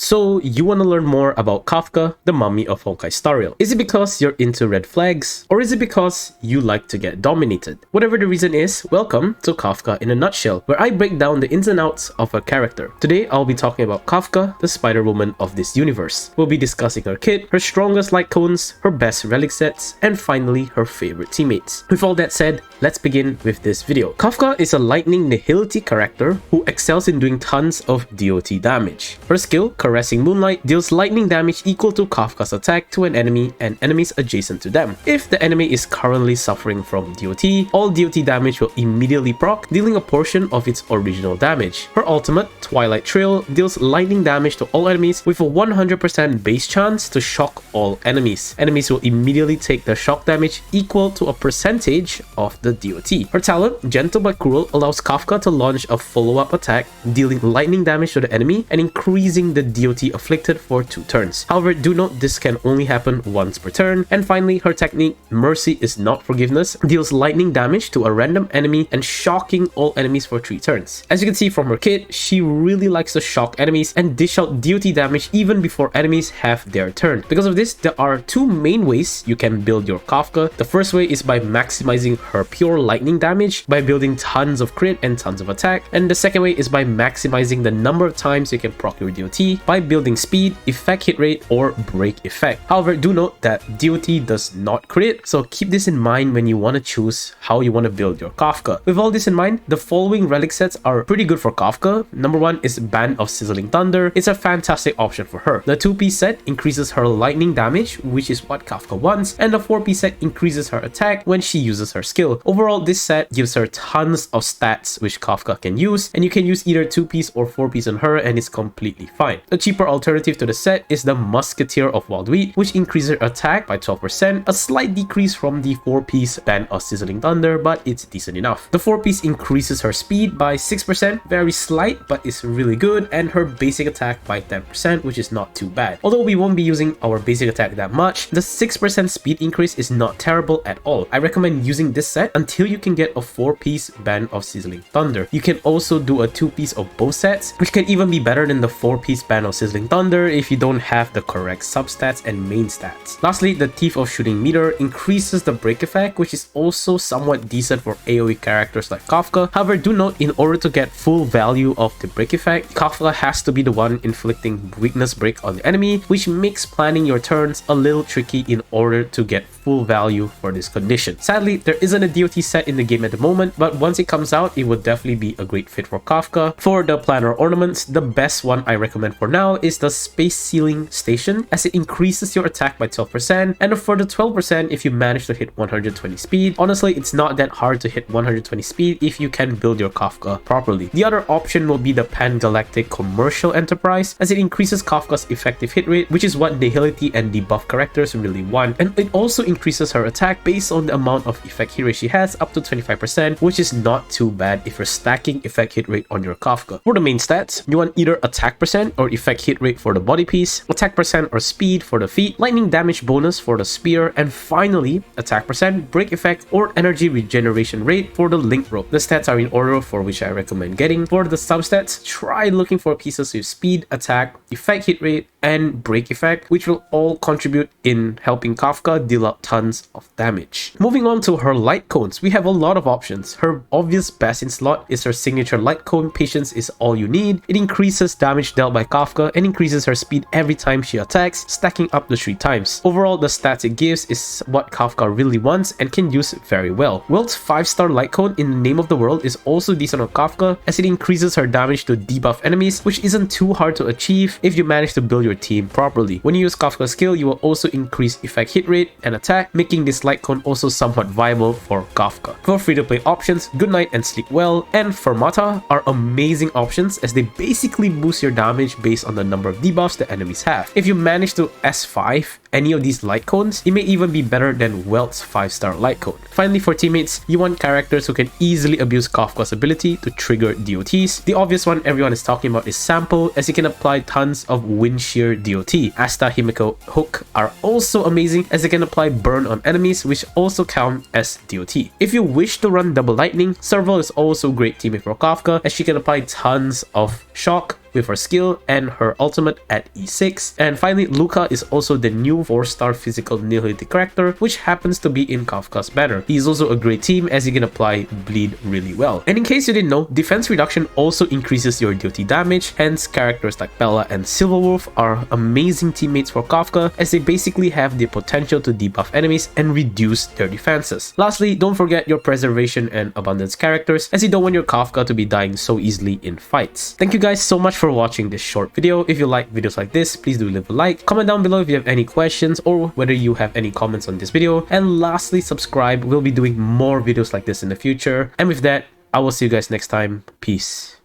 So you want to learn more about Kafka, the mummy of Honkai Star Rail. Is it because you're into red flags, or is it because you like to get dominated? Whatever the reason is, welcome to Kafka in a nutshell, where I break down the ins and outs of a character. Today I'll be talking about Kafka, the spider woman of this universe. We'll be discussing her kit, her strongest light cones, her best relic sets, and finally her favorite teammates. With all that said, let's begin with this video. Kafka is a lightning nihility character who excels in doing tons of DOT damage. Her skill, Caressing Moonlight, deals lightning damage equal to Kafka's attack to an enemy and enemies adjacent to them. If the enemy is currently suffering from DOT, all DOT damage will immediately proc, dealing a portion of its original damage. Her ultimate, Twilight Trail, deals lightning damage to all enemies with a 100% base chance to shock all enemies. Enemies will immediately take the shock damage equal to a percentage of the DOT. Her talent, Gentle but Cruel, allows Kafka to launch a follow-up attack, dealing lightning damage to the enemy and increasing the DOT afflicted for 2 turns. However, do note this can only happen once per turn. And finally, her technique, Mercy is Not Forgiveness, deals lightning damage to a random enemy and shocking all enemies for 3 turns. As you can see from her kit, she really likes to shock enemies and dish out DOT damage even before enemies have their turn. Because of this, there are 2 main ways you can build your Kafka. The first way is by maximizing her pure lightning damage by building tons of crit and tons of attack, and the second way is by maximizing the number of times you can proc your DOT by building speed, effect hit rate, or break effect. However, do note that DOT does not crit, so keep this in mind when you want to choose how you want to build your Kafka. With all this in mind, the following relic sets are pretty good for Kafka. Number 1 is Band of Sizzling Thunder. It's a fantastic option for her. The 2-piece set increases her lightning damage, which is what Kafka wants, and the 4-piece set increases her attack when she uses her skill. Overall, this set gives her tons of stats which Kafka can use, and you can use either 2-piece or 4-piece on her and it's completely fine. A cheaper alternative to the set is the Musketeer of Wild Wheat, which increases her attack by 12%, a slight decrease from the 4-piece Band of Sizzling Thunder, but it's decent enough. The 4-piece increases her speed by 6%, very slight, but it's really good, and her basic attack by 10%, which is not too bad. Although we won't be using our basic attack that much, the 6% speed increase is not terrible at all. I recommend using this set until you can get a 4-piece Band of Sizzling Thunder. You can also do a 2-piece of both sets, which can even be better than the 4-piece Band of Sizzling Thunder if you don't have the correct substats and main stats. Lastly, the Thief of Shooting Meter increases the break effect, which is also somewhat decent for AoE characters like Kafka. However, do note, in order to get full value of the break effect, Kafka has to be the one inflicting weakness break on the enemy, which makes planning your turns a little tricky in order to get full value for this condition. Sadly, there isn't a DOT set in the game at the moment, but once it comes out, it would definitely be a great fit for Kafka. For the planner ornaments, the best one I recommend for now is the Space Sealing Station, as it increases your attack by 12%, and for the 12% if you manage to hit 120 speed. Honestly, it's not that hard to hit 120 speed if you can build your Kafka properly. The other option will be the Pan-Galactic Commercial Enterprise, as it increases Kafka's effective hit rate, which is what Nihility and debuff characters really want, and it also increases her attack based on the amount of effect hit rate she has up to 25%, which is not too bad if you're stacking effect hit rate on your Kafka. For the main stats, you want either attack percent or effect hit rate for the body piece, attack percent or speed for the feet, lightning damage bonus for the spear, and finally attack percent, break effect, or energy regeneration rate for the link rope. The stats are in order for which I recommend getting. For the substats, try looking for pieces with speed, attack, effect hit rate, and break effect, which will all contribute in helping Kafka deal out tons of damage. Moving on to her light cones, we have a lot of options. Her obvious best in slot is her signature light cone, Patience is All You Need. It increases damage dealt by Kafka and increases her speed every time she attacks, stacking up to 3 times. Overall, the stats it gives is what Kafka really wants and can use very well. World's 5-star light cone in the Name of the World is also decent on Kafka, as it increases her damage to debuff enemies, which isn't too hard to achieve if you manage to build your team properly. When you use Kafka's skill, you will also increase effect hit rate and attack, making this light cone also somewhat viable for Kafka. For free-to-play options, Goodnight and Sleep Well and Fermata are amazing options, as they basically boost your damage based on the number of debuffs the enemies have. If you manage to S5 any of these light cones, it may even be better than Welt's 5-star light cone. Finally, for teammates, you want characters who can easily abuse Kafka's ability to trigger DOTs. The obvious one everyone is talking about is Sampo, as he can apply tons of Wind Shear DOT. Asta Himiko Hook are also amazing, as they can apply burn on enemies, which also count as DOT. If you wish to run double lightning, Serval is also a great teammate for Kafka, as she can apply tons of shock, with her skill and her ultimate at E6. And finally, Luca is also the new 4-star physical Neolithic character, which happens to be in Kafka's banner. He is also a great team as he can apply bleed really well. And in case you didn't know, defense reduction also increases your DOT damage, hence characters like Bella and Silverwolf are amazing teammates for Kafka as they basically have the potential to debuff enemies and reduce their defenses. Lastly, don't forget your preservation and abundance characters as you don't want your Kafka to be dying so easily in fights. Thank you guys so much for watching this short video. If you like videos like this, please do leave a like, comment down below if you have any questions or whether you have any comments on this video, and lastly subscribe. We'll be doing more videos like this in the future. And with that, I will see you guys next time. Peace.